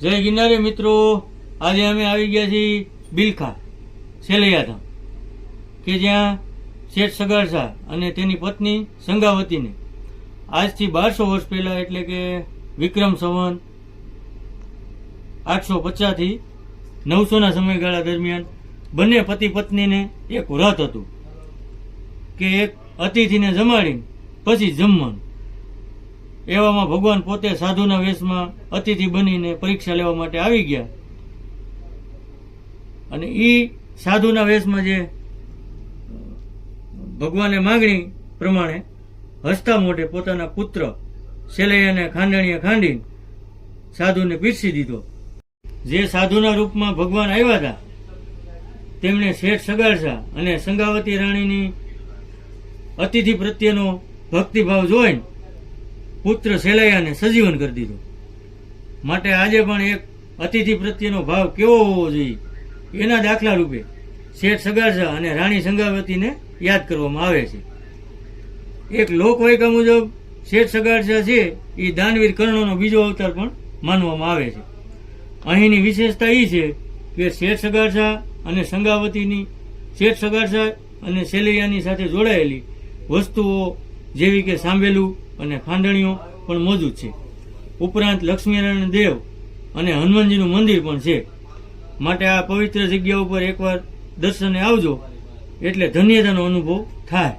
જય ગિરનારી મિત્રો, આજે અમે આવી ગયા છીએ બિલખા સેલૈયાધામ કે જ્યાં શેઠ સગાડસા અને તેની પત્ની સંગાવતીને આજથી 1200 વર્ષ પહેલા એટલે કે વિક્રમ સંવત 850 થી 900 સમયગાળા દરમિયાન બંને પતિ પત્નીને એક વ્રત હતું કે એક અતિથિને જમાડીને પછી જમવાનું. એવામાં ભગવાન પોતે સાધુના વેશમાં અતિથિ બનીને પરીક્ષા લેવા માટે આવી ગયા અને એ સાધુના વેશમાં જે ભગવાને માંગણી પ્રમાણે હસતા મોઢે પોતાના પુત્ર સેલૈયાને ખાંડણીએ ખાંડીને સાધુને પીરસી દીધો. જે સાધુના રૂપમાં ભગવાન આવ્યા હતા તેમણે શેઠ સગાડસા અને સંગાવતી રાણીની અતિથિ પ્રત્યેનો ભક્તિભાવ જોઈને પુત્ર સેલૈયાને સજીવન કરી દીધો. માટે આજે પણ એક અતિથિ પ્રત્યેનો ભાવ કેવો હોવો જોઈએ એના દાખલા રૂપે શેઠ સગાડસા અને રાણી સંગાવતીને યાદ કરવામાં આવે છે. એક લોકવાયકા મુજબ શેઠ સગાડસા છે એ દાનવીર કર્ણનો બીજો અવતાર પણ માનવામાં આવે છે. અહીંની વિશેષતા એ છે કે શેઠ સગાડસા અને સંગાવતીની શેઠ સગાડસા અને સેલૈયાની સાથે જોડાયેલી વસ્તુઓ જેવી કે સાંભેલું અને ખાંડણીઓ પણ મોજૂદ છે. ઉપરાંત લક્ષ્મીનારાયણ દેવ અને હનુમાનજીનું મંદિર પણ છે. માટે આ પવિત્ર જગ્યા ઉપર એકવાર દર્શને આવજો એટલે ધન્યતાનો અનુભવ થાય.